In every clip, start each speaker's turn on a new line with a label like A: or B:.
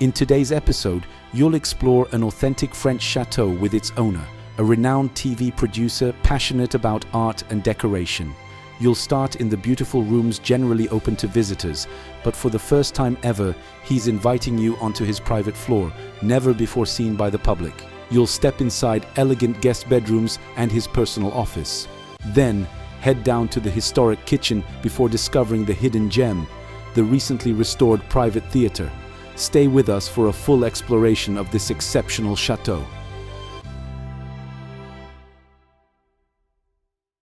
A: In today's episode, you'll explore an authentic French chateau with its owner, a renowned TV producer passionate about art and decoration. You'll start in the beautiful rooms generally open to visitors, but for the first time ever, he's inviting you onto his private floor, never before seen by the public. You'll step inside elegant guest bedrooms and his personal office. Then, head down to the historic kitchen before discovering the hidden gem, the recently restored private theater. Stay with us for a full exploration of this exceptional chateau.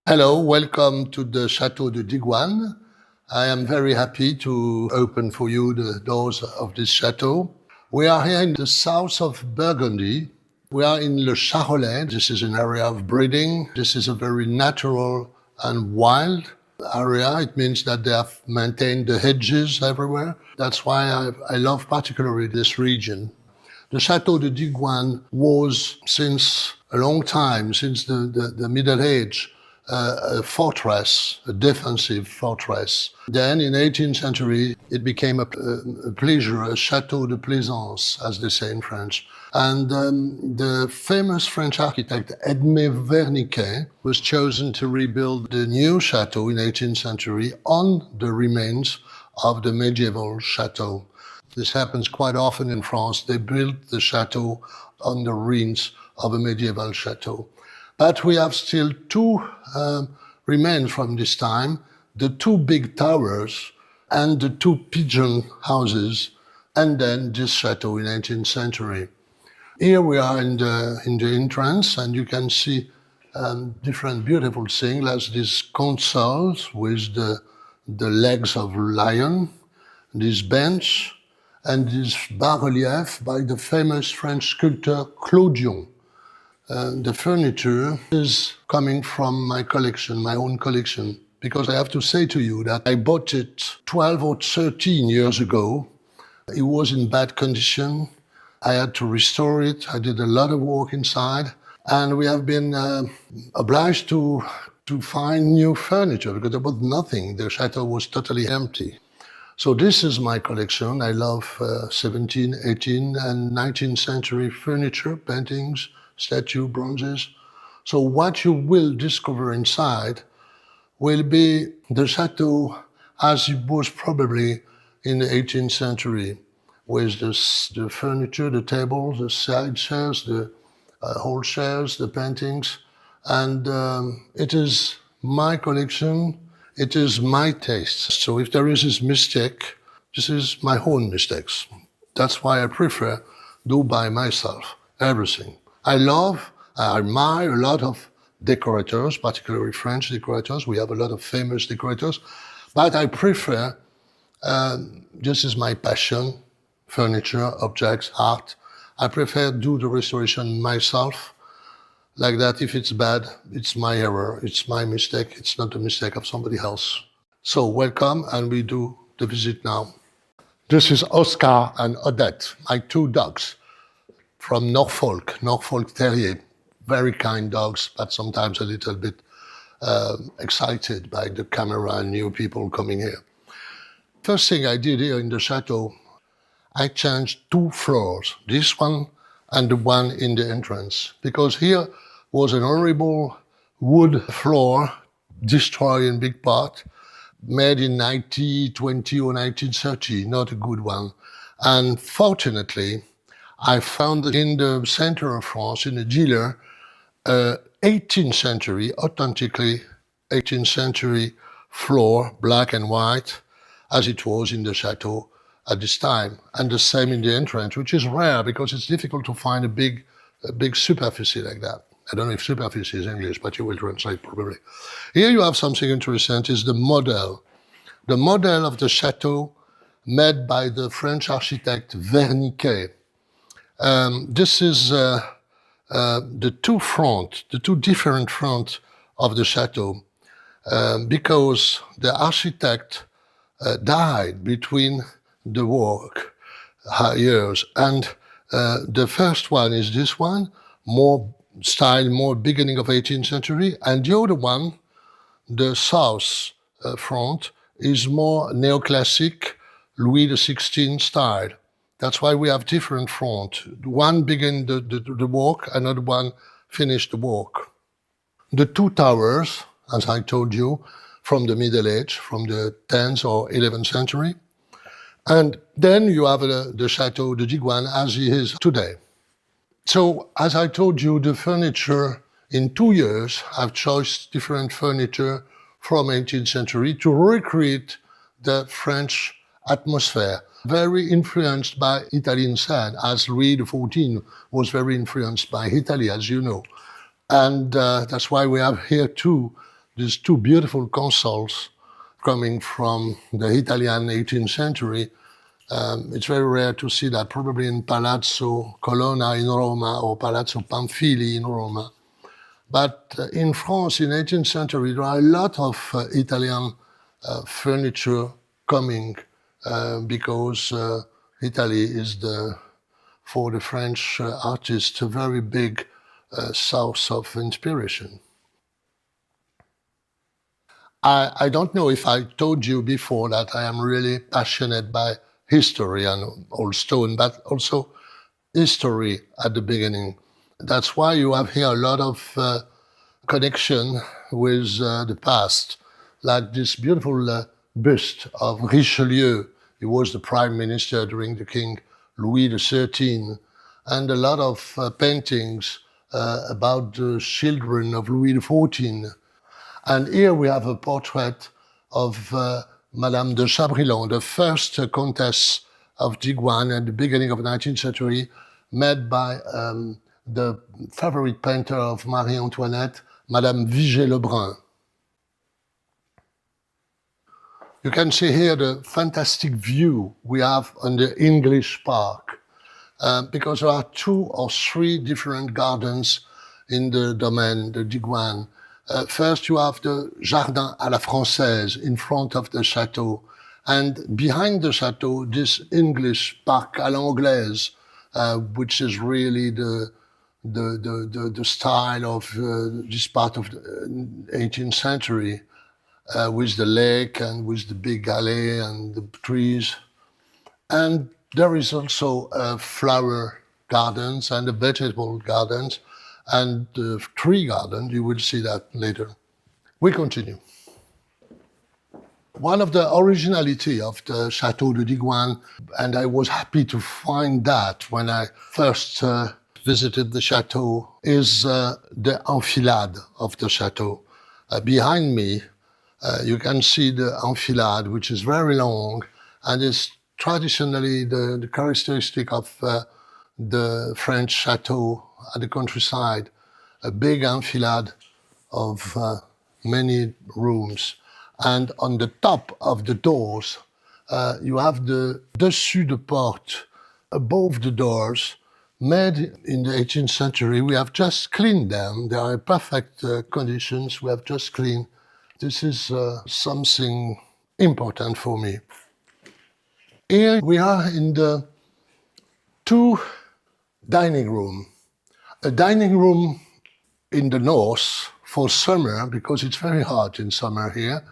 B: Hello, welcome to the Château de Digoine. I am very happy to open for you the doors of this chateau. We are here in the south of Burgundy. We are in Le Charolais. This is an area of breeding. This is a very natural and wild area. It means that they have maintained the hedges everywhere. That's why I love particularly this region. The Château de Digoine was, since a long time, since the Middle Age, a fortress, a defensive fortress. Then in the 18th century, it became a pleasure, a château de plaisance, as they say in French. And the famous French architect Edmé Verniquet was chosen to rebuild the new château in the 18th century on the remains of the medieval château. This happens quite often in France. They build the château on the ruins of a medieval château. But we have still two remains from this time, the two big towers and the two pigeon houses, and then this chateau in the 18th century. Here we are in the entrance, and you can see different beautiful things, like these consoles with the legs of lion, this bench, and this bas-relief by the famous French sculptor Clodion. The furniture is coming from my collection, my own collection, because I have to say to you that I bought it 12 or 13 years ago. It was in bad condition. I had to restore it. I did a lot of work inside, and we have been obliged to find new furniture because there was nothing. The chateau was totally empty. So this is my collection. I love 17th, 18th, and 19th century furniture, paintings, statue, bronzes. So what you will discover inside will be the chateau as it was probably in the 18th century, with the furniture, the tables, the side chairs, the whole chairs, the paintings. And it is my collection, it is my taste. So if there is this mistake, this is my own mistakes. That's why I prefer do by myself everything. I admire a lot of decorators, particularly French decorators. We have a lot of famous decorators, but I prefer, this is my passion, furniture, objects, art. I prefer do the restoration myself. Like that, if it's bad, it's my error, it's my mistake, it's not the mistake of somebody else. So welcome, and we do the visit now. This is Oscar and Odette, my two dogs. From Norfolk Terrier, very kind dogs, but sometimes a little bit excited by the camera and new people coming here. First thing I did here in the chateau, I changed two floors, this one and the one in the entrance, because here was an horrible wood floor, destroyed in big part, made in 1920 or 1930, not a good one. And fortunately, I found in the center of France, in a dealer, 18th century, authentically 18th century floor, black and white, as it was in the chateau at this time. And the same in the entrance, which is rare because it's difficult to find a big superficie like that. I don't know if superficie is English, but you will translate probably. Here you have something interesting, is the model. The model of the chateau made by the French architect Verniquet. This is the two different fronts of the chateau, because the architect died between the work years. And the first one is this one, more style, more beginning of 18th century, and the other one, the south front, is more neoclassic Louis XVI style. That's why we have different front. One begin the work, another one finish the work. The two towers, as I told you, from the Middle Age, from the 10th or 11th century. And then you have the Château de Digoine as it is today. So, as I told you, the furniture in 2 years, I've chosen different furniture from 18th century to recreate the French atmosphere, very influenced by Italy inside, as Louis XIV was very influenced by Italy, as you know. And that's why we have here too, these two beautiful consoles coming from the Italian 18th century. It's very rare to see that, probably in Palazzo Colonna in Roma or Palazzo Pamphili in Roma. But in France, in 18th century, there are a lot of Italian furniture coming because Italy is, for the French artists, a very big source of inspiration. I don't know if I told you before that I am really passionate by history and old stone, but also history at the beginning. That's why you have here a lot of connection with the past, like this beautiful bust of Richelieu. He was the prime minister during the King Louis XIII, and a lot of paintings about the children of Louis XIV. And here we have a portrait of Madame de Chabrillon, the first Countess of Digoine at the beginning of the 19th century, made by the favorite painter of Marie Antoinette, Madame Vigée-Lebrun. You can see here the fantastic view we have on the English Park, because there are 2 or 3 different gardens in the domain, the Digoine. First, you have the Jardin à la Française in front of the Château, and behind the Château, this English Parc à l'Anglaise, which is really the style of this part of the 18th century, with the lake and with the big alley and the trees. And there is also flower gardens and the vegetable gardens and the tree garden. You will see that later. We continue. One of the originality of the Château de Digoine, and I was happy to find that when I first visited the Château, is the enfilade of the Château. Behind me, you can see the enfilade, which is very long and is traditionally the characteristic of the French Château at the countryside, a big enfilade of many rooms. And on the top of the doors, you have the dessus de porte above the doors, made in the 18th century. We have just cleaned them. They are in perfect conditions. We have just cleaned. This is something important for me. Here we are in the 2 dining room. A dining room in the north for summer, because it's very hot in summer here.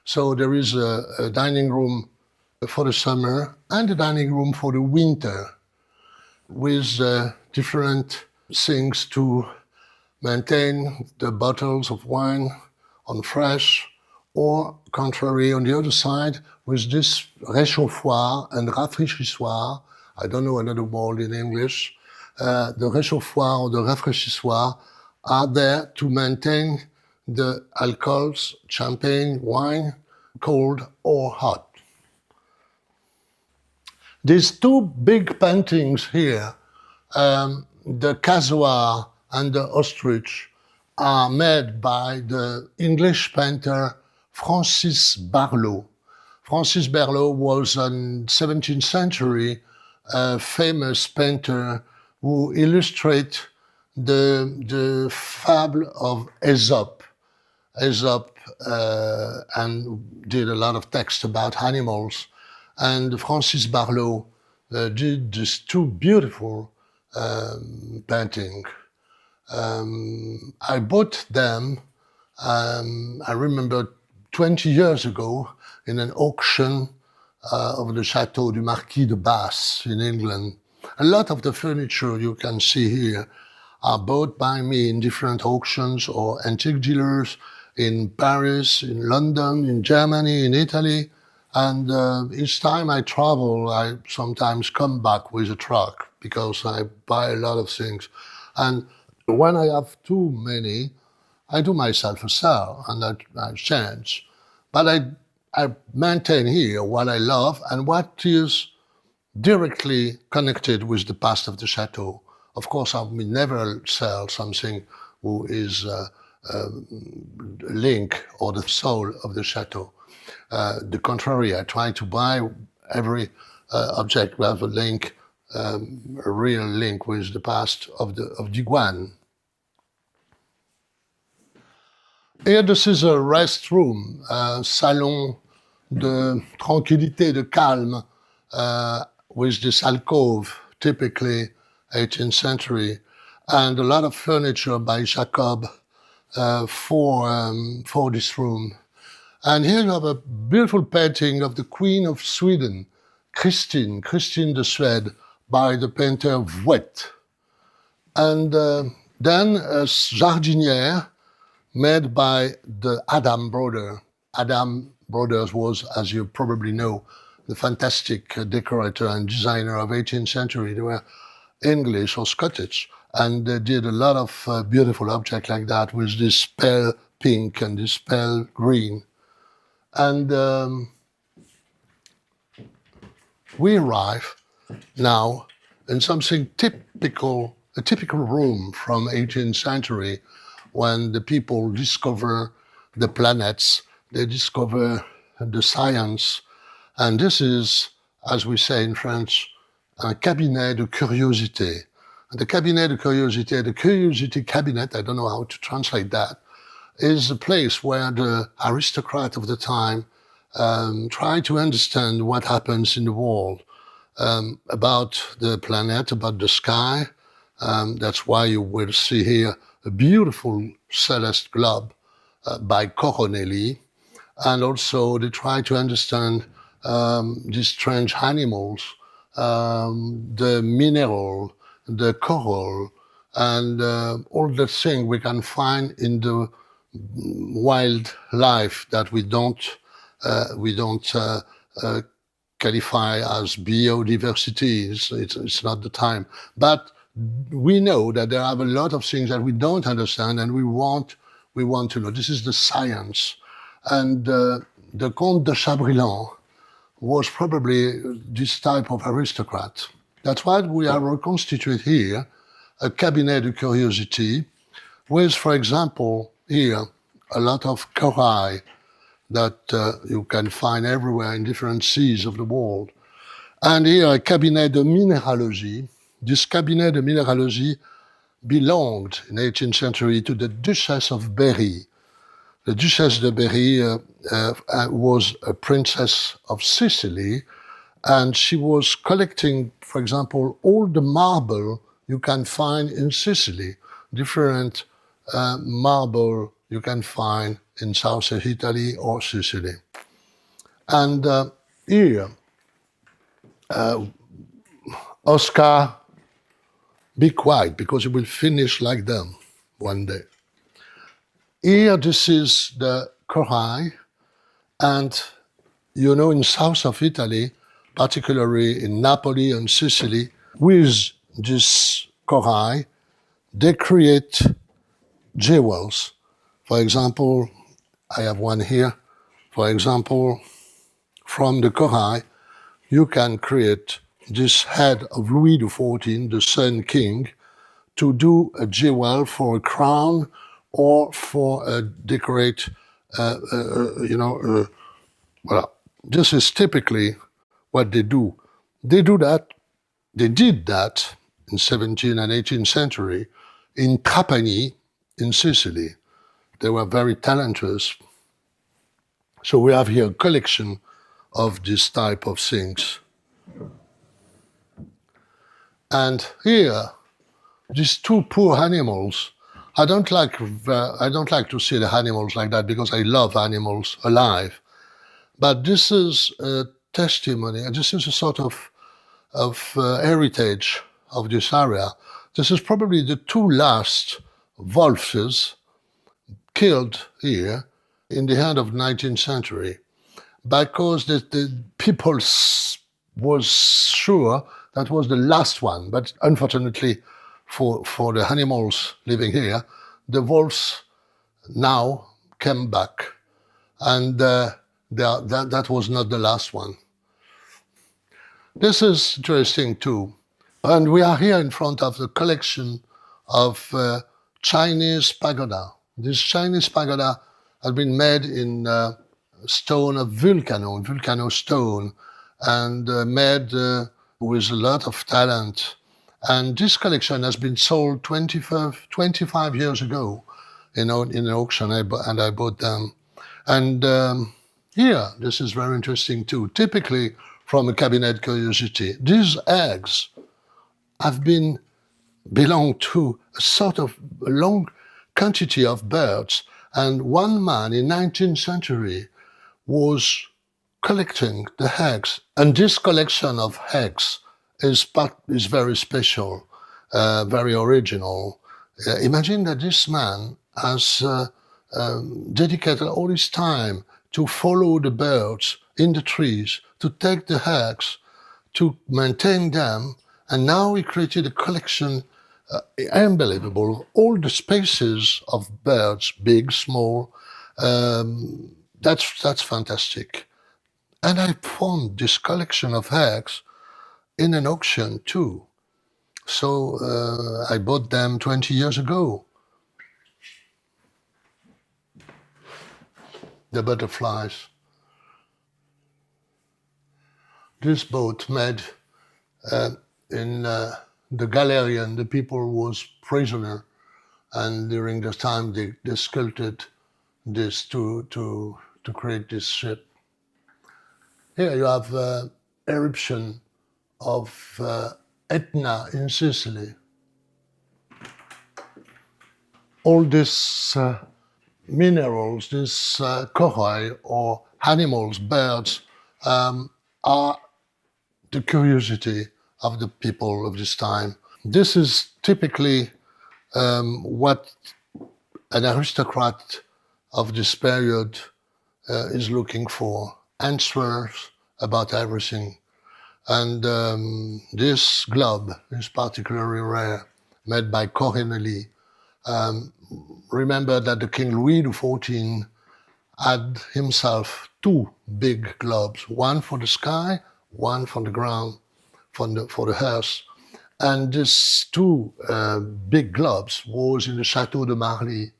B: So there is a dining room for the summer and a dining room for the winter, with different things to maintain the bottles of wine on fresh, or contrary, on the other side, with this réchauffoir and rafraîchissoir. I don't know another word in English. The réchauffoir or the rafraîchissoir are there to maintain the alcohols, champagne, wine, cold or hot. These 2 big paintings here, the Casoar and the Ostrich, are made by the English painter Francis Barlow. Francis Barlow was a 17th century famous painter who illustrated the fable of Aesop. Aesop and did a lot of text about animals. And Francis Barlow did these 2 beautiful paintings. I bought them, I remember 20 years ago, in an auction of the Château du Marquis de Basse in England. A lot of the furniture you can see here are bought by me in different auctions or antique dealers in Paris, in London, in Germany, in Italy. And each time I travel, I sometimes come back with a truck because I buy a lot of things. And when I have too many, I do myself a sale and I change. But I maintain here what I love and what is directly connected with the past of the chateau. Of course, I will never sell something who is a link or the soul of the chateau. The contrary, I try to buy every object with a link, a real link with the past of Digoine. Here, this is a rest room, salon de tranquillité, de calme, with this alcove, typically 18th century, and a lot of furniture by Jacob for this room. And here you have a beautiful painting of the Queen of Sweden, Christine de Suède, by the painter Vouet. And then a jardinière made by the Adam brother. Adam Brothers was, as you probably know, the fantastic decorator and designer of 18th century. They were English or Scottish, and they did a lot of beautiful objects like that with this pale pink and this pale green. And we arrive now in something typical, a typical room from 18th century, when the people discover the planets, they discover the science. And this is, as we say in French, un cabinet de curiosité. And the cabinet de curiosité, the curiosity cabinet, I don't know how to translate that, is a place where the aristocrat of the time try to understand what happens in the world, about the planet, about the sky. That's why you will see here a beautiful celeste globe by Coronelli. And also they try to understand these strange animals, the mineral, the coral, and all the things we can find in the wildlife that we don't qualify as biodiversity. It's not the time. But we know that there are a lot of things that we don't understand and we want to know. This is the science. And the Comte de Chabrillon was probably this type of aristocrat. That's why we are reconstituted here, a cabinet de curiosity, with, for example, here, a lot of corail that you can find everywhere in different seas of the world. And here, a cabinet de minéralogie. This cabinet de minéralogie belonged in the 18th century to the Duchess of Berry. The Duchess de Berry was a princess of Sicily, and she was collecting, for example, all the marble you can find in Sicily, different marble you can find in South Italy or Sicily. And here, Oscar, be quiet, because you will finish like them one day. Here, this is the corail, and you know, in south of Italy, particularly in Napoli and Sicily, with this corail, they create jewels. For example, I have one here. For example, from the corail, you can create this head of Louis XIV, the Sun King, to do a jewel for a crown or for a decorate, Well, this is typically what they do. They did that in 17th and 18th century in Trapani, in Sicily. They were very talented. So we have here a collection of this type of things. And here, these two poor animals, I don't like to see the animals like that because I love animals alive. But this is a testimony, and this is a sort of heritage of this area. This is probably the two last wolves killed here in the end of the 19th century, because the people was sure that was the last one. But unfortunately for the animals living here, the wolves now came back, and that was not the last one. This is interesting too. And we are here in front of the collection of Chinese pagoda. This Chinese pagoda has been made in stone of volcano stone, and made with a lot of talent. And this collection has been sold 25 years ago in an auction, and I bought them. And here, this is very interesting too, typically from a cabinet curiosity. These eggs have belong to a sort of long quantity of birds, and one man in 19th century was collecting the eggs, and this collection of eggs is very special, very original. Imagine that this man has dedicated all his time to follow the birds in the trees, to take the eggs, to maintain them, and now he created a collection unbelievable. All the species of birds, big, small, that's fantastic. And I found this collection of eggs in an auction too. So I bought them 20 years ago. The butterflies. This boat made in the Galerian, the people was prisoner, and during the time they sculpted this to create this ship. Here you have eruption of Etna in Sicily. All these minerals, these corail or animals, birds, are the curiosity of the people of this time. This is typically what an aristocrat of this period is looking for, answers about everything. And this globe is particularly rare, made by Corneli. Remember that the King Louis XIV had himself two big globes, one for the sky, one for the ground, for the earth. And these two big globes was in the Château de Marly.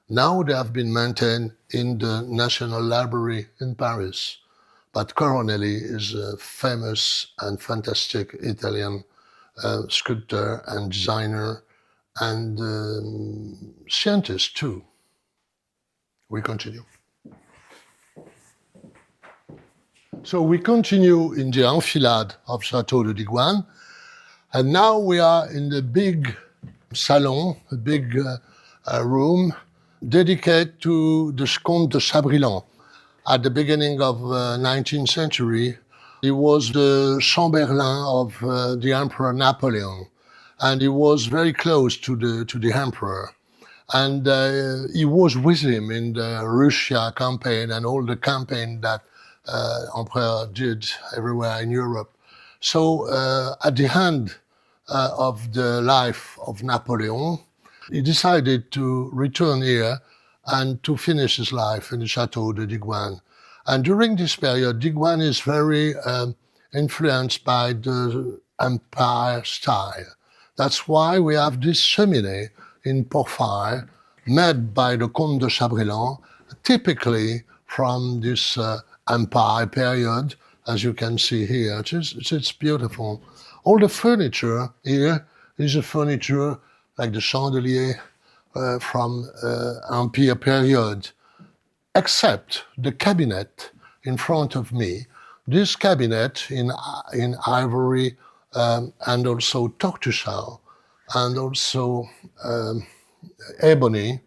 B: Now they have been maintained in the National Library in Paris. But Corneli is a famous and fantastic Italian sculptor and designer and scientist too. We continue. So we continue in the enfilade of Château de Digoine, and now we are in the big salon, a big room dedicated to the Comte de Chabrillon. At the beginning of 19th century, he was the Chamberlain of the Emperor Napoleon, and he was very close to the Emperor. And he was with him in the Russia campaign and all the campaign that Emperor did everywhere in Europe. So at the end of the life of Napoleon, he decided to return here and to finish his life in the Château de Digoine. And during this period, Digoine is very influenced by the Empire style. That's why we have this cheminée in porphyre made by the Comte de Chabrillon, typically from this Empire period, as you can see here. It's beautiful. All the furniture here is a furniture like the chandelier from Empire period, except the cabinet in front of me. This cabinet in ivory and also tortoiseshell and also ebony,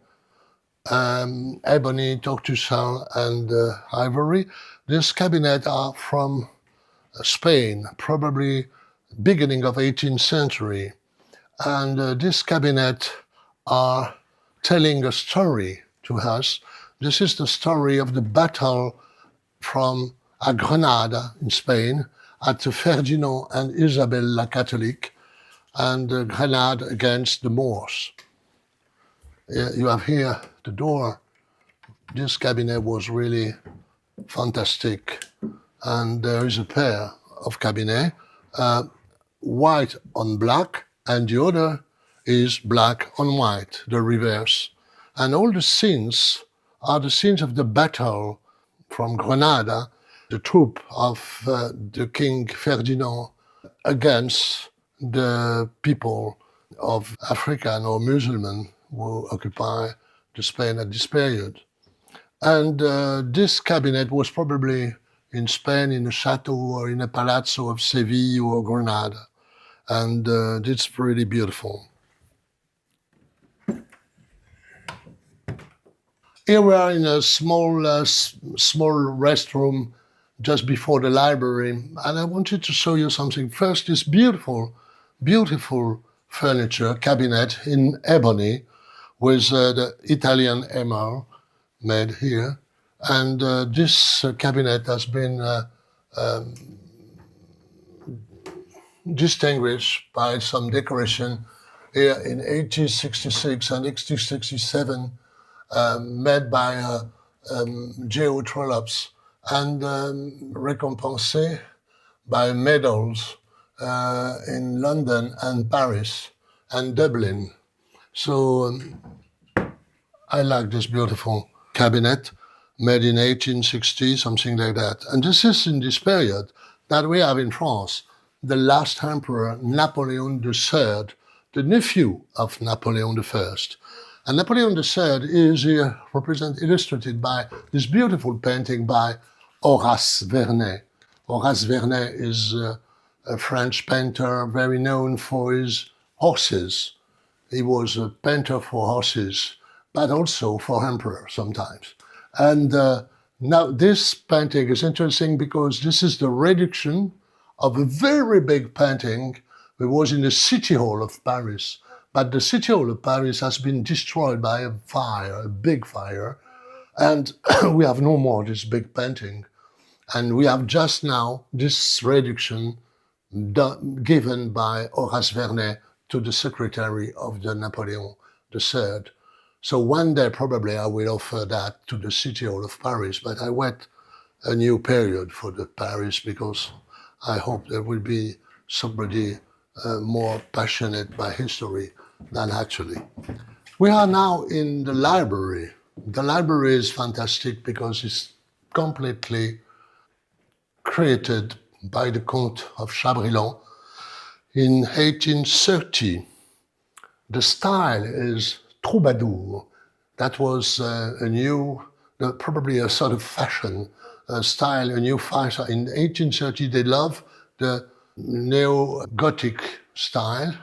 B: tortoiseshell and ivory. This cabinet are from Spain, probably beginning of 18th century. And this cabinet are telling a story to us. This is the story of the battle from Granada in Spain at Ferdinand and Isabel la Catholic, and Grenada against the Moors. You have here the door. This cabinet was really fantastic. And there is a pair of cabinet, white on black, and the other is black on white, the reverse. And all the scenes are the scenes of the battle from Granada, the troop of the King Ferdinand against the people of African or Muslim who occupy the Spain at this period. And this cabinet was probably in Spain in a chateau or in a palazzo of Seville or Granada. And it's pretty beautiful. Here we are in a small restroom just before the library, and I wanted to show you something. First, this beautiful, beautiful furniture cabinet in ebony with the Italian emerald made here. And this cabinet has been distinguished by some decoration here in 1866 and 1867, made by Geo Trollops and recompensé by medals in London and Paris and Dublin. So I like this beautiful cabinet made in 1860, something like that. And this is in this period that we have in France the last emperor, Napoleon III, the nephew of Napoleon I. And Napoleon III is here illustrated by this beautiful painting by Horace Vernet. Horace Vernet is a French painter very known for his horses. He was a painter for horses, but also for emperor sometimes. And now this painting is interesting because this is the reduction of a very big painting that was in the City Hall of Paris. But the City Hall of Paris has been destroyed by a fire, a big fire, and we have no more this big painting. And we have just now this reduction given by Horace Vernet to the secretary of the Napoleon III. So one day probably I will offer that to the City Hall of Paris, but I wait a new period for the Paris because I hope there will be somebody more passionate by history than actually. We are now in the library. The library is fantastic because it's completely created by the Count of Chabrillon in 1830. The style is troubadour. That was probably a sort of fashion style, a new fashion. In 1830, they love the neo-Gothic style.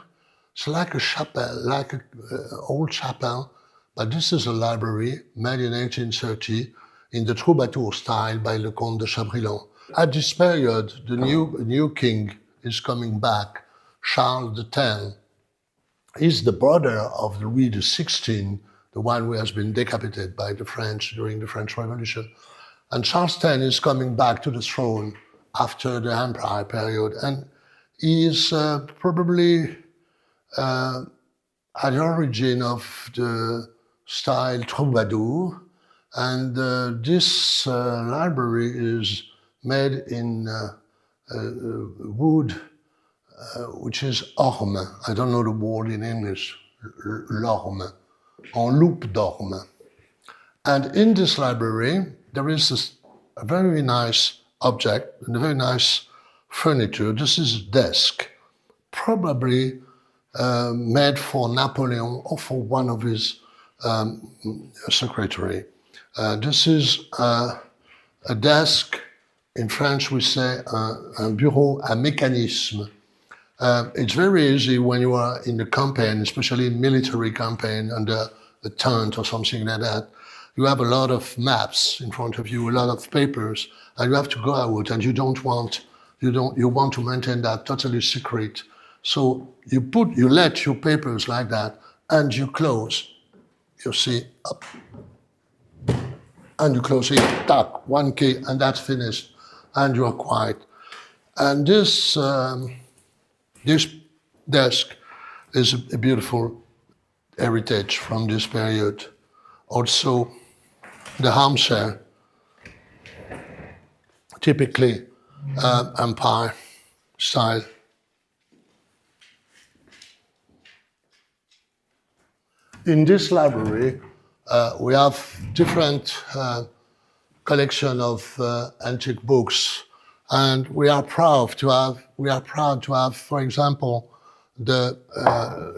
B: It's like a chapel, like an old chapel, but this is a library made in 1830 in the troubadour style by le Comte de Chabrillon. At this period, the new king is coming back, Charles X. He's the brother of Louis XVI, the one who has been decapitated by the French during the French Revolution. And Charles X is coming back to the throne after the Empire period, and he is probably at the origin of the style troubadour, and this library is made in wood, which is orme. I don't know the word in English, l'orme, en loupe d'orme. And in this library, there is a very nice object, and a very nice furniture. This is a desk, probably made for Napoleon or for one of his secretary. This is a desk. In French, we say un bureau à mécanisme. It's very easy when you are in the campaign, especially in military campaign, under a tent or something like that. You have a lot of maps in front of you, a lot of papers, and you have to go out, and you don't want you want to maintain that totally secret. So you let your papers like that, and you close. You see, up, and you close it, tack, one key, and that's finished, and you are quiet. And this desk is a beautiful heritage from this period. Also, the armchair, typically Empire style. In this library, we have different collection of antique books, and we are proud to have, for example, the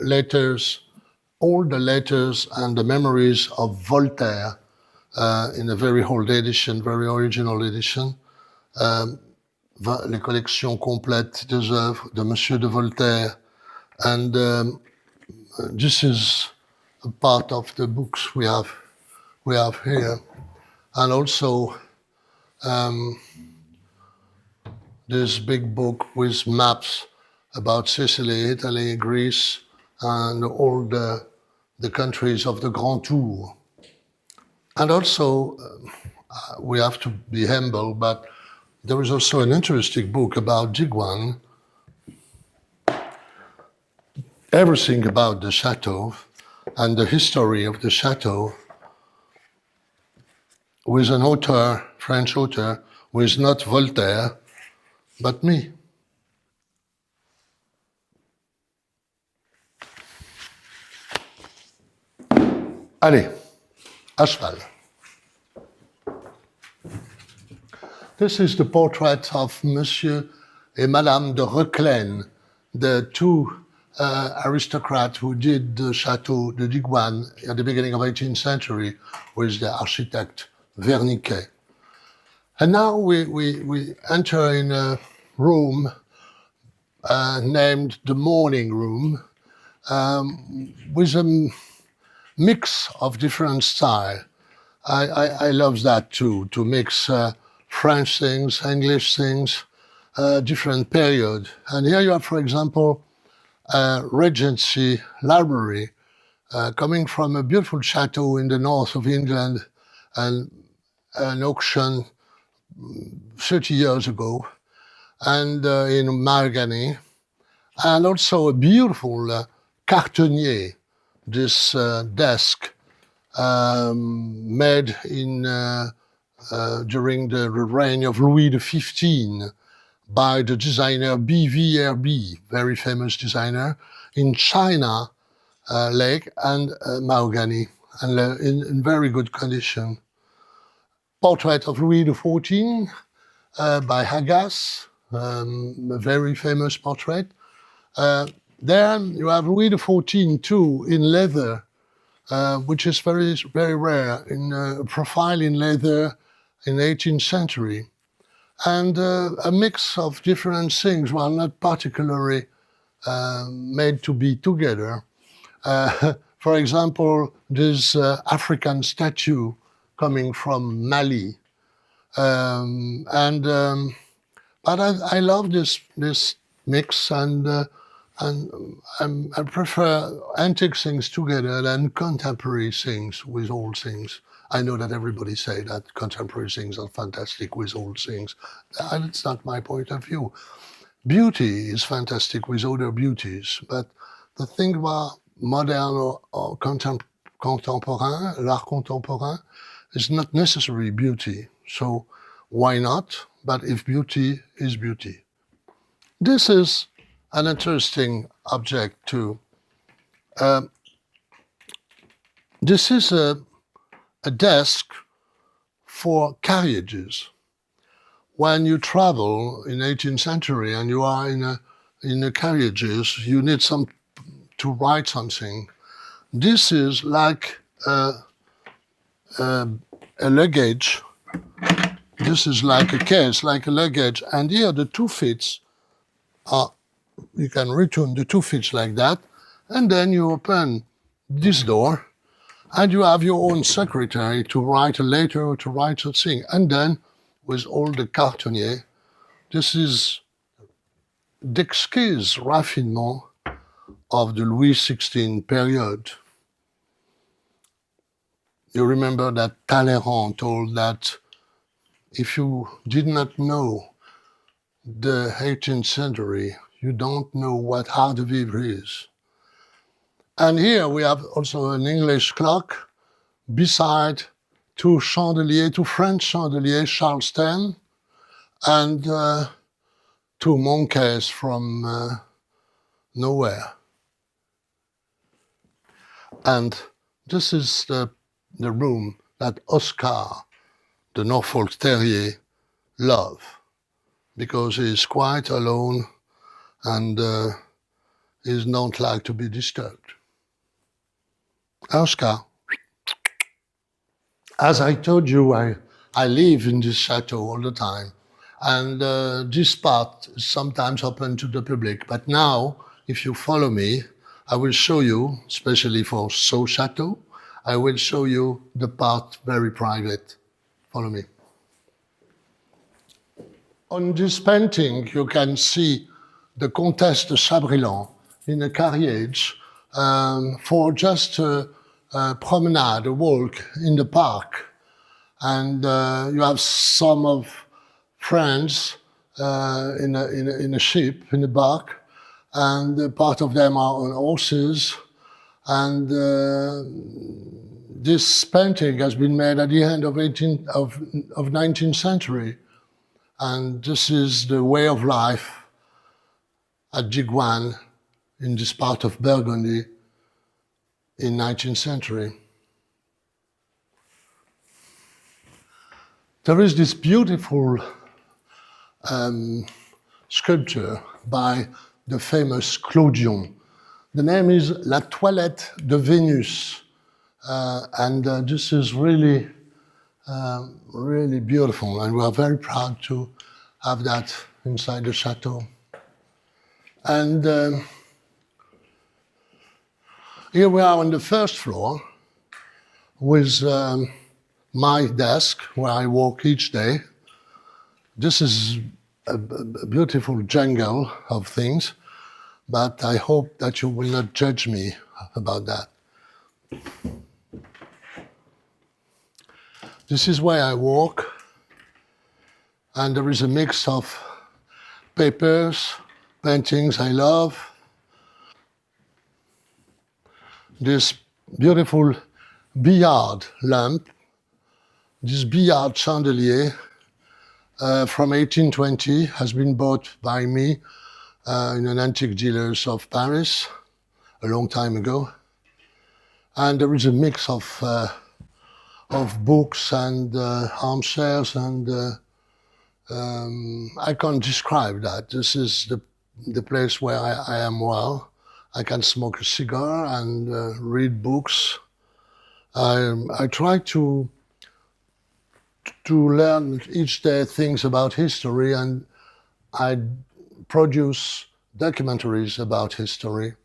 B: letters, all the letters and the memories of Voltaire in a very old edition, very original edition. Les collections complètes des œuvres de Monsieur de Voltaire, and this is a part of the books we have here, and also this big book with maps about Sicily, Italy, Greece, and all the countries of the Grand Tour. And also, we have to be humble, but there is also an interesting book about Digoine, everything about the Château and the history of the Château, with an author, French author, who is not Voltaire, but me. Allez, à cheval. This is the portrait of Monsieur et Madame de Reclaine, the two aristocrats who did the Château de Digoine at the beginning of 18th century with the architect Wernicke. And now we enter in a room named the Morning Room, with a mix of different style. I love that too, to mix French things, English things, different period. And here you have, for example, a Regency library coming from a beautiful chateau in the north of England, and an auction 30 years ago, and in Burgundy, and also a beautiful cartonnier, this desk made in during the reign of Louis XV by the designer BVRB, very famous designer, in China Lake and Mahogany, and in very good condition. Portrait of Louis XIV by Hagas, a very famous portrait. Then you have Louis XIV too in leather, which is very, very rare, in a profile in leather in 18th century. And a mix of different things, well, not particularly made to be together. For example, this African statue coming from Mali. But I love this mix, and I prefer antique things together than contemporary things with old things. I know that everybody say that contemporary things are fantastic with old things. And it's not my point of view. Beauty is fantastic with other beauties, but the thing about modern or contemporain, l'art contemporain, is not necessarily beauty. So why not? But if beauty is beauty. This is an interesting object too. This is a desk for carriages. When you travel in 18th century and you are in the carriages, you need to write something. This is like a luggage. This is like a case, like a luggage. And here the two feet are, you can return the two feet like that. And then you open this door and you have your own secretary to write a letter or to write a thing. And then with all the cartonnier, this is d'exquise raffinement of the Louis XVI period. You remember that Talleyrand told that if you did not know the 18th century, you don't know what art de vivre is. And here we have also an English clock beside two French chandeliers, Charles X, and two monkeys from nowhere. And this is the room that Oscar, the Norfolk Terrier, loves, because he's quite alone and he don't like to be disturbed. Oscar, as I told you, I live in this chateau all the time, and this part is sometimes open to the public. But now, if you follow me, I will show you, especially for Château, I will show you the part very private. Follow me. On this painting, you can see the Comtesse de Chabrillon in a carriage for just a promenade, a walk in the park. And you have some of friends in a ship, in a bark, and part of them are on horses. And this painting has been made at the end of 19th century. And this is the way of life at Digoine, in this part of Burgundy, in 19th century. There is this beautiful sculpture by the famous Clodion. The name is La Toilette de Vénus, and this is really, really beautiful, and we are very proud to have that inside the chateau. And here we are on the first floor with my desk where I work each day. This is a beautiful jungle of things, but I hope that you will not judge me about that. This is where I work, and there is a mix of papers, paintings I love. This beautiful billiard lamp, this billiard chandelier from 1820 has been bought by me in an antique dealers of Paris a long time ago. And there is a mix of books and armchairs, and I can't describe that. This is the place where I am well. I can smoke a cigar and read books. I try to learn each day things about history, and I produce documentaries about history.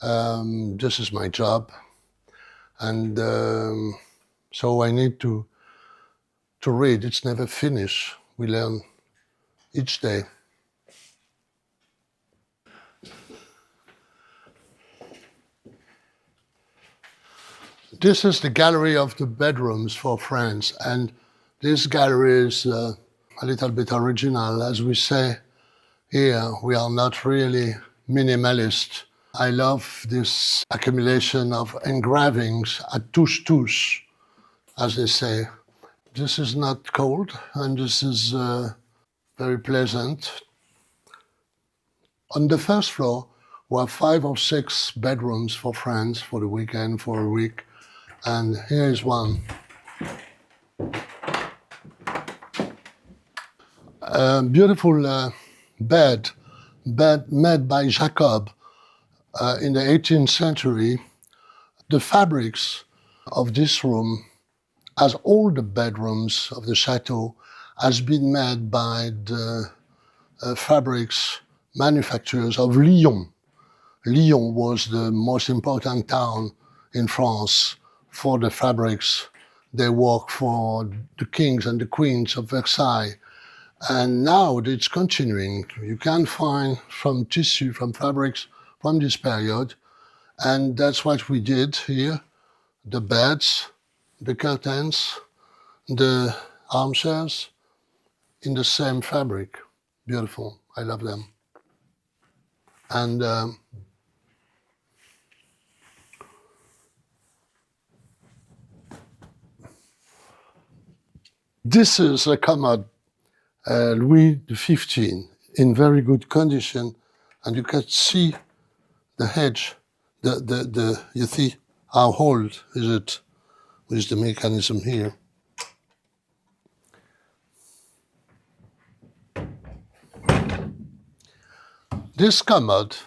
B: This is my job, and so I need to read. It's never finished. We learn each day. This is the gallery of the bedrooms for friends, and this gallery is a little bit original. As we say here, we are not really minimalist. I love this accumulation of engravings at touche-touche, as they say. This is not cold, and this is very pleasant. On the first floor, we have 5 or 6 bedrooms for friends for the weekend, for a week. And here is one. A beautiful bed made by Jacob in the 18th century. The fabrics of this room, as all the bedrooms of the chateau, has been made by the fabrics manufacturers of Lyon. Lyon was the most important town in France for the fabrics. They work for the kings and the queens of Versailles. And now it's continuing. You can find from tissue, from fabrics from this period. And that's what we did here. The beds, the curtains, the armchairs in the same fabric. Beautiful. I love them. And this is a commode, Louis XV, in very good condition. And you can see the edge, you see how old is it with the mechanism here. This commode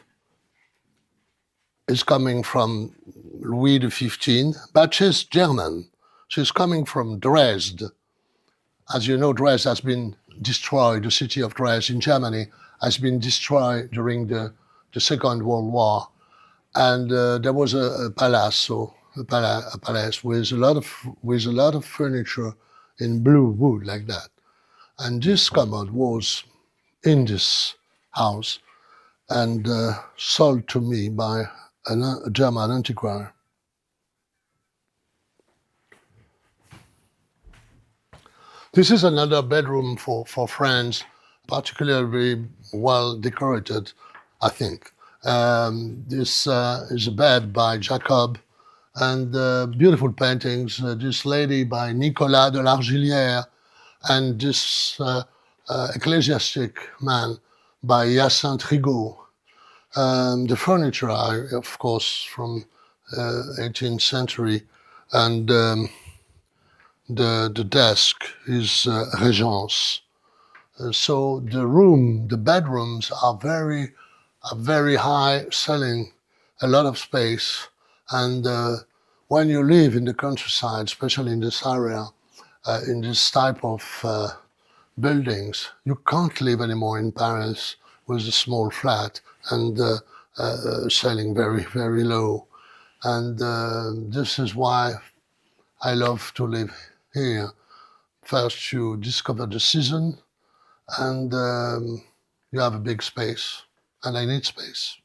B: is coming from Louis XV, but she's German. She's coming from Dresde. As you know, Dresde has been destroyed. The city of Dresde in Germany has been destroyed during the Second World War. And there was a palace with a lot of furniture in blue wood like that. And this commode was in this house and sold to me by a German antiquary. This is another bedroom for friends, particularly well decorated, I think. This is a bed by Jacob, and beautiful paintings. This lady by Nicolas de l'Argilière, and this ecclesiastic man by Hyacinthe Rigaud. The furniture are, of course, from 18th century, and the desk is Régence. So the bedrooms are very high, selling a lot of space. And when you live in the countryside, especially in this area, in this type of buildings, you can't live anymore in Paris with a small flat and selling very, very low. And this is why I love to live here. First, you discover the season, and you have a big space, and I need space.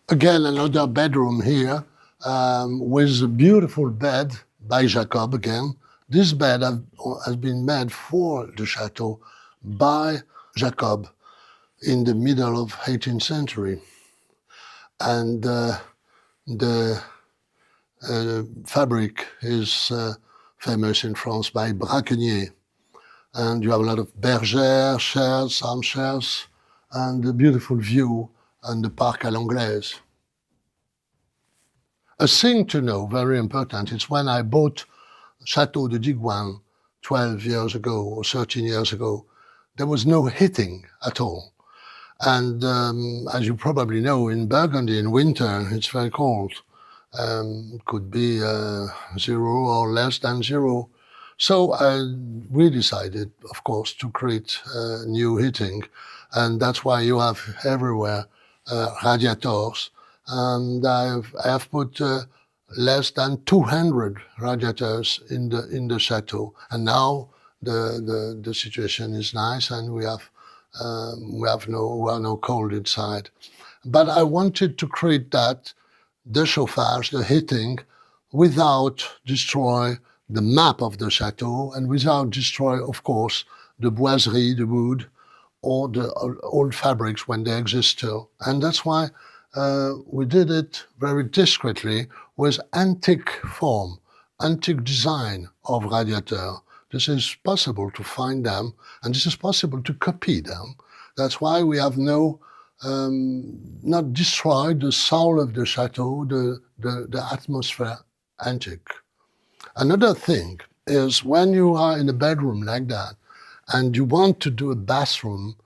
B: Again, another bedroom here with a beautiful bed by Jacob again. This bed has been made for the Château by Jacob in the middle of 18th century. And the fabric is famous in France by Braquenier. And you have a lot of bergères, chairs, armchairs, and a beautiful view on the Parc à l'Anglaise. A thing to know, very important, is when I bought Château de Digoine 12 years ago or 13 years ago, there was no heating at all. And as you probably know, in Burgundy in winter, it's very cold. It could be 0 or less than 0. So we decided, of course, to create new heating. And that's why you have everywhere radiators. And I have put less than 200 radiators in the chateau. And now the situation is nice, and we are no cold inside. But I wanted to create that, the chauffage, the heating, without destroy the map of the chateau, and without destroy, of course, the boiserie, the wood, or the old fabrics when they exist still. And that's why we did it very discreetly with antique form, antique design of radiator. This is possible to find them, and this is possible to copy them. That's why we have not destroyed the soul of the chateau, the atmosphere antique. Another thing is when you are in a bedroom like that, and you want to do a bathroom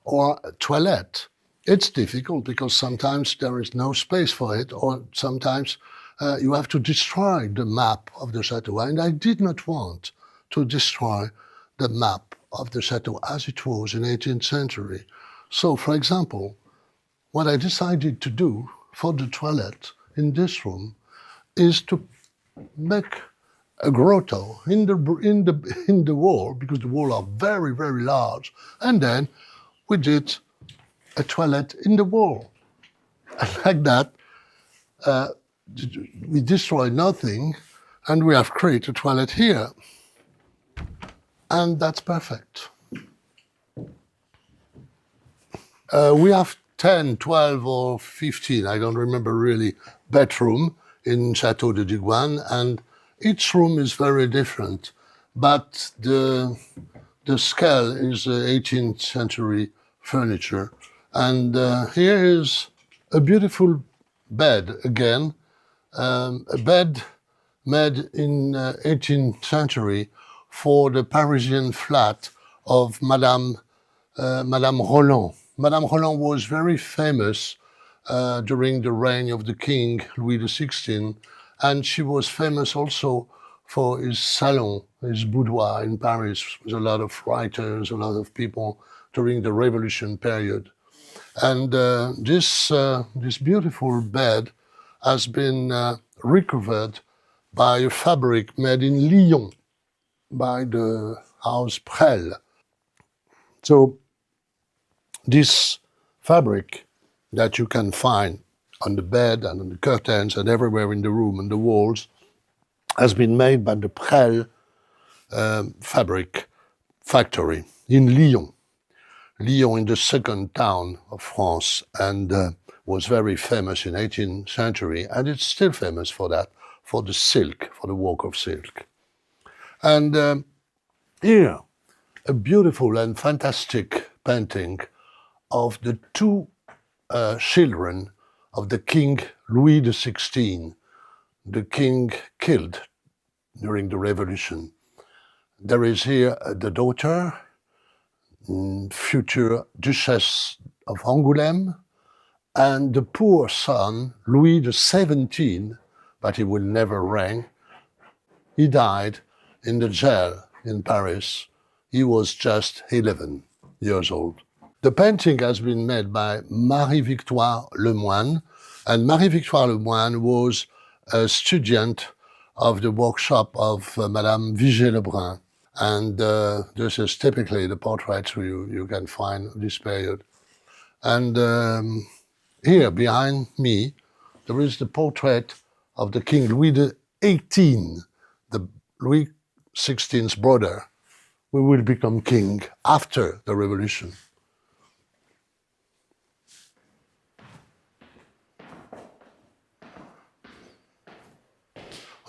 B: or a toilet, it's difficult because sometimes there is no space for it, or sometimes you have to destroy the map of the chateau. And I did not want to destroy the map of the chateau as it was in 18th century. So, for example, what I decided to do for the toilet in this room is to make a grotto in the wall, because the walls are very, very large. And then we did a toilet in the wall. And like that, we destroy nothing, and we have created a toilet here. And that's perfect. We have 10, 12, or 15, I don't remember really, bedroom in Château de Digoine, and each room is very different. But the scale is 18th century furniture. And here is a beautiful bed again, a bed made in 18th century for the Parisian flat of Madame Roland. Madame Roland was very famous during the reign of the King Louis XVI, and she was famous also for his salon, his boudoir in Paris, with a lot of writers, a lot of people during the Revolution period. And this beautiful bed has been recovered by a fabric made in Lyon by the house Prel. So this fabric that you can find on the bed and on the curtains and everywhere in the room and the walls has been made by the Prel fabric factory in Lyon. Lyon in the second town of France, and was very famous in 18th century, and it's still famous for that, for the silk, for the work of silk. And here, a beautiful and fantastic painting of the two children of the King Louis XVI, the king killed during the Revolution. There is here the daughter, future Duchess of Angoulême, and the poor son, Louis XVII, but he will never reign. He died in the jail in Paris. He was just 11 years old. The painting has been made by Marie-Victoire Lemoine, and Marie-Victoire Lemoine was a student of the workshop of Madame Vigée-Lebrun. And this is typically the portraits you can find this period. And here behind me, there is the portrait of the King Louis XVIII, the Louis XVI's brother, who will become king after the Revolution.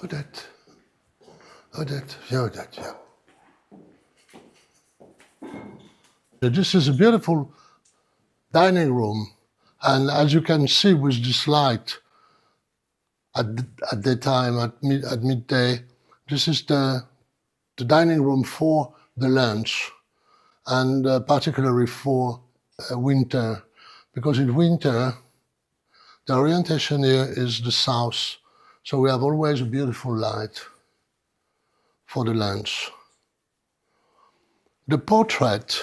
B: Odette, yeah, Odette, yeah. This is a beautiful dining room, and as you can see with this light at the time, at midday, this is the dining room for the lunch, and particularly for winter, because in winter the orientation here is the south, so we have always a beautiful light for the lunch. The portrait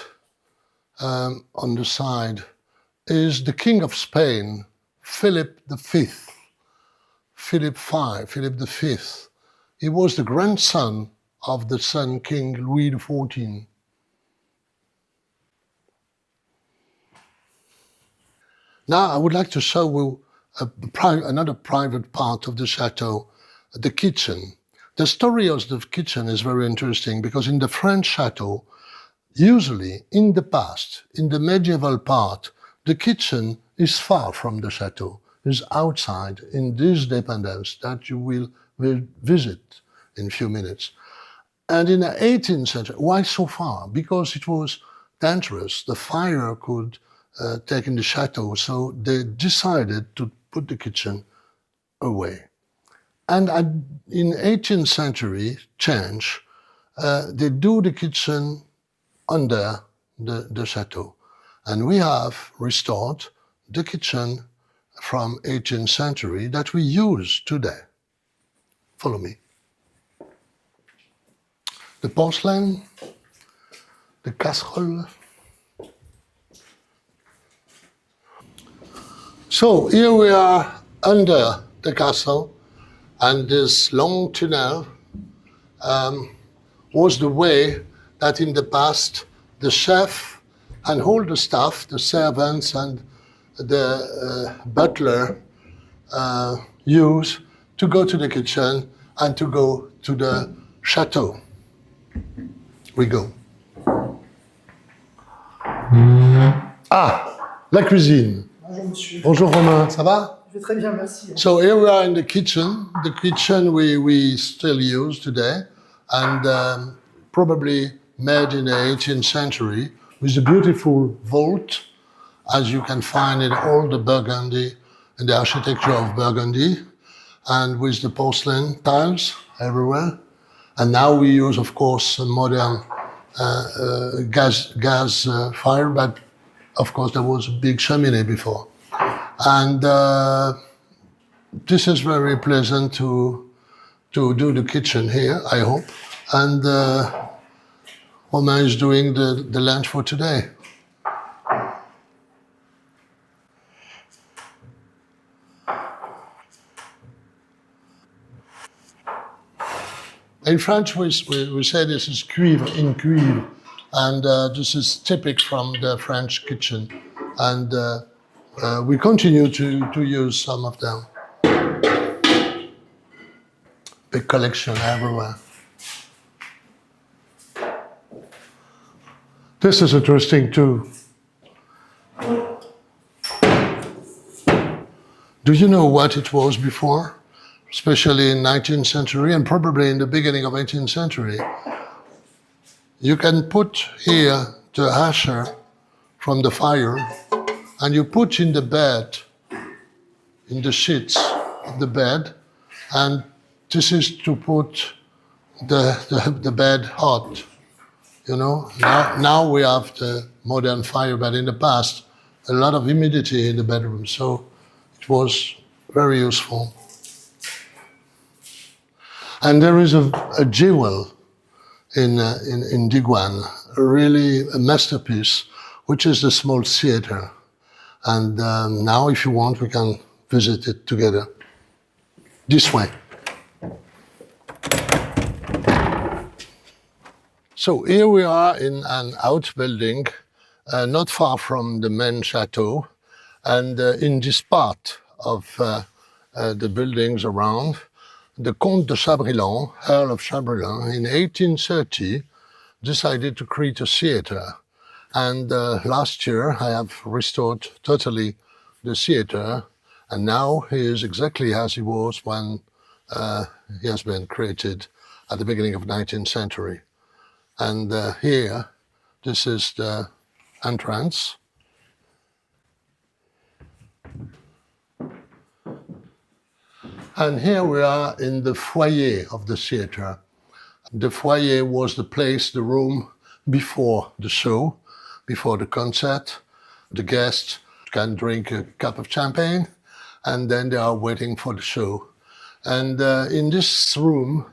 B: on the side is the King of Spain, Philip V. Philip V. He was the grandson of the son King Louis XIV. Now I would like to show you another private part of the chateau, the kitchen. The story of the kitchen is very interesting because in the French chateau, usually in the past, in the medieval part, the kitchen is far from the chateau, is outside in this dependence that you will visit in a few minutes. And in the 18th century, why so far? Because it was dangerous. The fire could take in the chateau, so they decided to put the kitchen away. And in 18th century change, they do the kitchen under the chateau. And we have restored the kitchen from 18th century that we use today. Follow me. The porcelain, the casserole. So here we are under the castle, and this long tunnel was the way that in the past the chef and all the staff, the servants and the butler used to go to the kitchen and to go to the chateau. We go. Ah, la cuisine.
C: Bonjour monsieur.
B: Bonjour Romain, ça va?
C: Je vais très bien, merci.
B: So here we are in the kitchen we still use today, and probably made in the 18th century, with a beautiful vault, as you can find in all the Burgundy, in the architecture of Burgundy, and with the porcelain tiles everywhere. And now we use, of course, a modern gas fire, but of course there was a big chimney before. And this is very pleasant to do the kitchen here, I hope. And Romain is doing the lunch for today. In French, we say this is cuivre, in cuivre, and this is typical from the French kitchen. And we continue to use some of them. Big collection everywhere. This is interesting too. Do you know what it was before? Especially in 19th century and probably in the beginning of 18th century. You can put here the asher from the fire and you put in the bed, in the sheets of the bed, and this is to put the bed hot. You know, now we have the modern fire, but in the past, a lot of humidity in the bedroom, so it was very useful. And there is a jewel in Digoine, really a masterpiece, which is the small theater. And now, if you want, we can visit it together. This way. So here we are in an outbuilding, not far from the main chateau, and in this part of the buildings around, the Comte de Chabrillon, Earl of Chabrillon, in 1830, decided to create a theater. And last year, I have restored totally the theater, and now he is exactly as he was when he has been created at the beginning of the 19th century. And here, this is the entrance. And here we are in the foyer of the theater. The foyer was the place, the room before the show, before the concert. The guests can drink a cup of champagne and then they are waiting for the show. And in this room,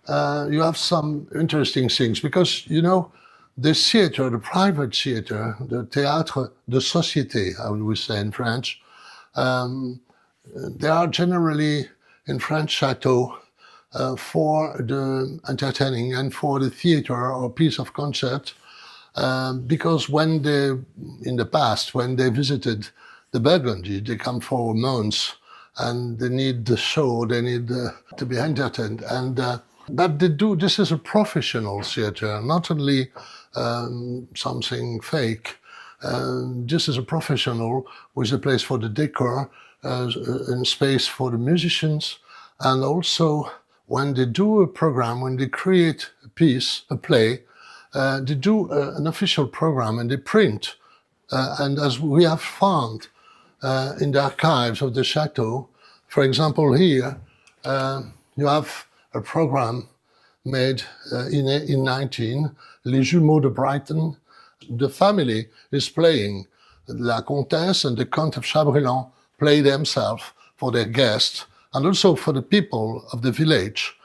B: you have some interesting things because, you know, the theater, the private theater, the théâtre de société, I would say in French, they are generally in French chateau for the entertaining and for the theater or piece of concert, because when they, in the past, when they visited the Burgundy, they come for months and they need the show, they need to be entertained. And but they do, this is a professional theater, not only something fake. This is a professional with a place for the decor, and space for the musicians, and also when they do a program, when they create a piece, a play, they do an official program and they print. And as we have found in the archives of the chateau, for example here, you have a program made in 19, Les Jumeaux de Brighton. The family is playing, La Comtesse and the Count of Chabrillon play themselves for their guests and also for the people of the village.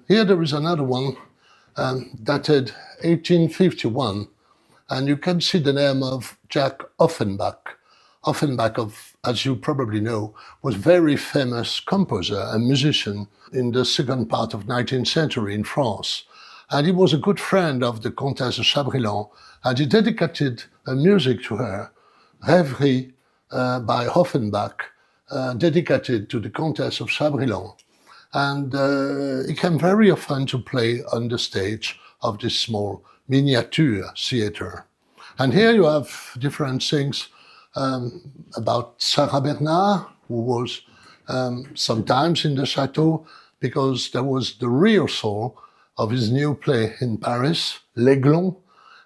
B: Here there is another one dated 1851, and you can see the name of Jack Offenbach. Offenbach, as you probably know, was a very famous composer and musician in the second part of 19th century in France. And he was a good friend of the Comtesse de Chabrillon, and he dedicated music to her, Rêverie by Offenbach, dedicated to the Comtesse of Chabrillon. And he came very often to play on the stage of this small miniature theater. And here you have different things about Sarah Bernard, who was sometimes in the Château, because there was the rehearsal of his new play in Paris, L'Aiglon,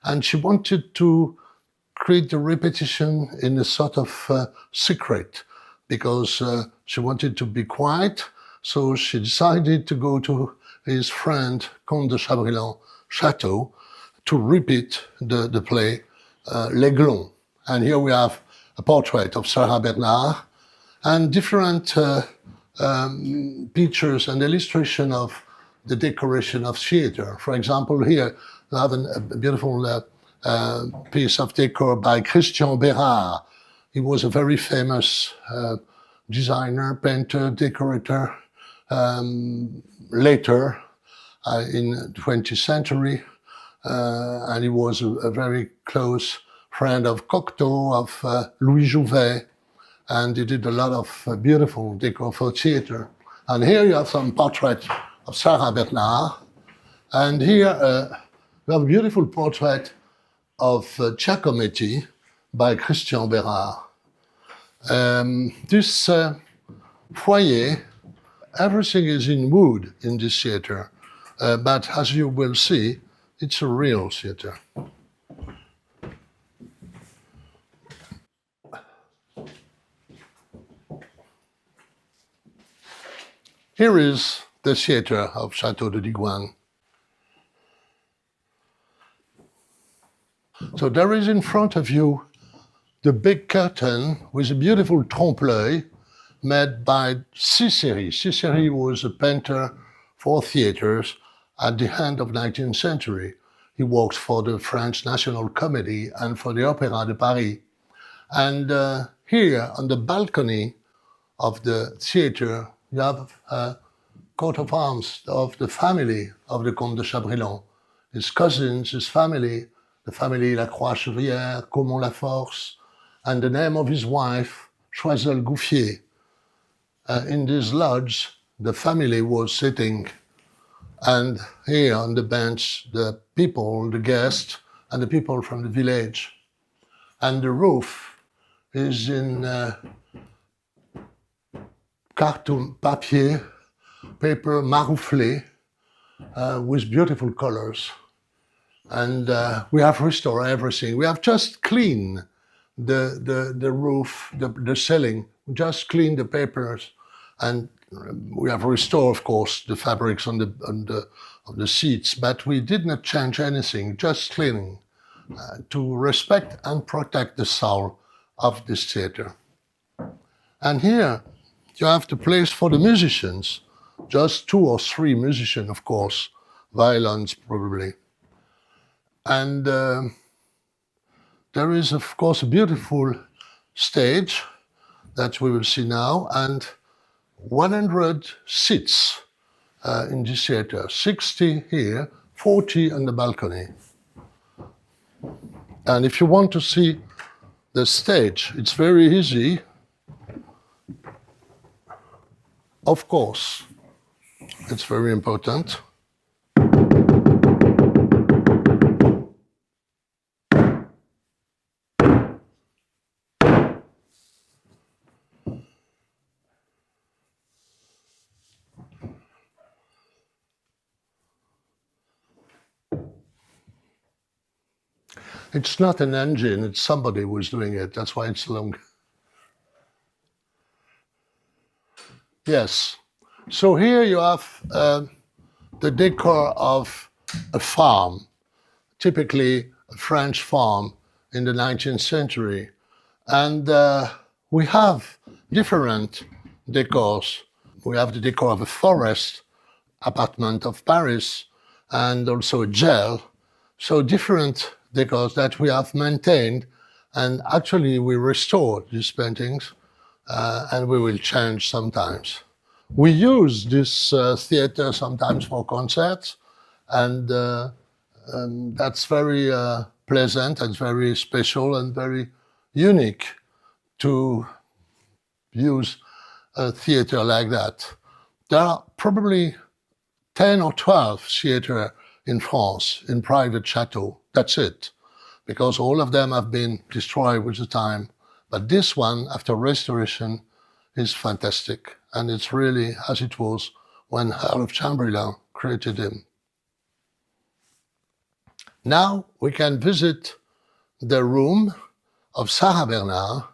B: and she wanted to create the repetition in a sort of secret, because she wanted to be quiet, so she decided to go to his friend, Comte de Chabrillon, Château, to repeat the play, L'Aiglon. And here we have a portrait of Sarah Bernard and different pictures and illustration of the decoration of theater. For example, here you have a beautiful piece of decor by Christian Bérard. He was a very famous designer, painter, decorator, later in the 20th century, and he was a very close friend of Cocteau, of Louis Jouvet, and he did a lot of beautiful decor for theater. And here you have some portrait of Sarah Bernard, and here you have a beautiful portrait of Giacometti by Christian Bérard. This foyer, everything is in wood in this theater, but as you will see, it's a real theater. Here is the theater of Château de Digoine. So there is in front of you the big curtain with a beautiful trompe-l'œil made by Cicéry. Cicéry was a painter for theaters at the end of the 19th century. He worked for the French National Comedy and for the Opéra de Paris. And here on the balcony of the theater, you have a coat of arms of the family of the Comte de Chabrillon, his cousins, his family, the family Lacroix-Chevrière, Caumont-Laforce, and the name of his wife, Choiseul-Gouffier. In this lodge, the family was sitting, and here on the bench, the people, the guests, and the people from the village. And the roof is in carton papier, paper marouflé, with beautiful colors. And we have restored everything. We have just cleaned the roof, the ceiling, just cleaned the papers, and we have restored, of course, the fabrics on the seats, but we did not change anything, just cleaning, to respect and protect the soul of this theater. And here you have the place for the musicians, just 2 or 3 musicians, of course, violins probably. And there is, of course, a beautiful stage that we will see now, and 100 seats in this theater, 60 here, 40 on the balcony. And if you want to see the stage, it's very easy. Of course, it's very important. It's not an engine, it's somebody who is doing it. That's why it's long. Yes. So here you have the decor of a farm, typically a French farm in the 19th century. And we have different decors. We have the decor of a forest, apartment of Paris, and also a jail. So different decors that we have maintained And actually, we restored these paintings, and we will change sometimes. We use this theater sometimes for concerts, and that's very pleasant and very special and very unique to use a theater like that. There are probably 10 or 12 theaters in France, in private chateaux. That's it, because all of them have been destroyed with the time. But this one, after restoration, is fantastic. And it's really as it was when Earl of Chamberlain created him. Now we can visit the room of Sarah Bernard,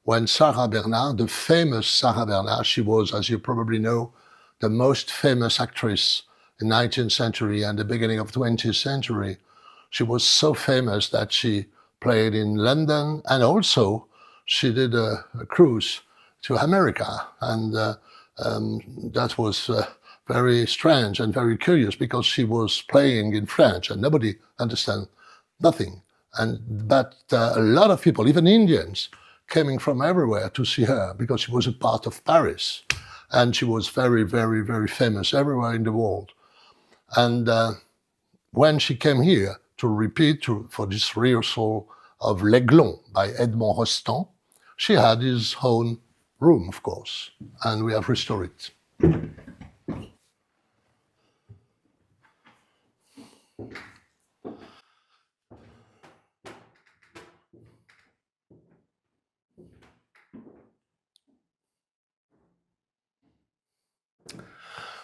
B: when Sarah Bernard, the famous Sarah Bernard, she was, as you probably know, the most famous actress in 19th century and the beginning of 20th century. She was so famous that she played in London, and also she did a cruise to America. And that was very strange and very curious, because she was playing in French and nobody understood nothing. But a lot of people, even Indians, coming from everywhere to see her, because she was a part of Paris. And she was very, very, very famous everywhere in the world. And when she came here to repeat for this rehearsal of L'Aiglon by Edmond Rostand, she had his own room, of course, and we have restored it.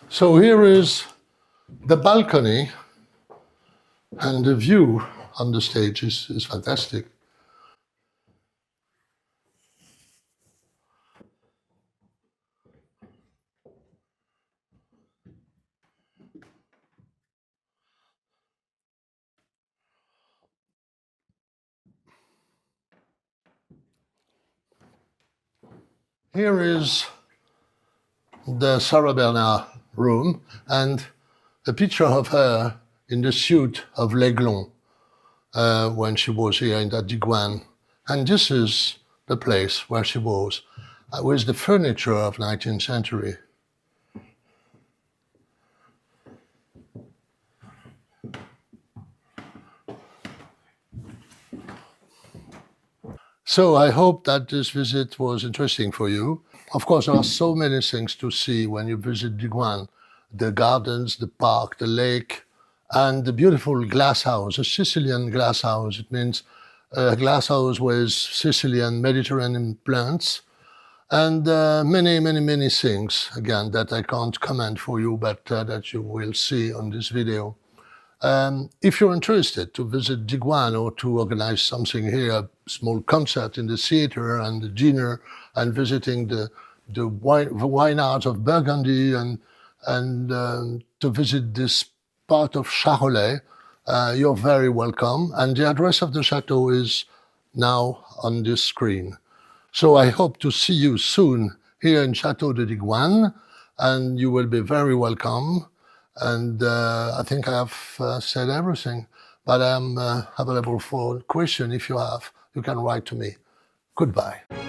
B: So here is the balcony, and the view on the stage is fantastic. Here is the Sarah Bernard room, and a picture of her in the suit of L'Aiglon when she was here in that Digoine. And this is the place where she was, with the furniture of 19th century. So I hope that this visit was interesting for you. Of course, there are so many things to see when you visit Digoine. The gardens, the park, the lake, and the beautiful glass house, a Sicilian glass house. It means a glass house with Sicilian Mediterranean plants, and many, many, many things, again, that I can't comment for you, but that you will see on this video. If you're interested to visit Digoine or to organize something here, a small concert in the theater and the dinner, and visiting the vineyards of Burgundy, and to visit this part of Charolais, you're very welcome. And the address of the chateau is now on this screen. So I hope to see you soon here in Château de Digoine, and you will be very welcome. And I think I have said everything, but I'm available for question. If you have, you can write to me. Goodbye.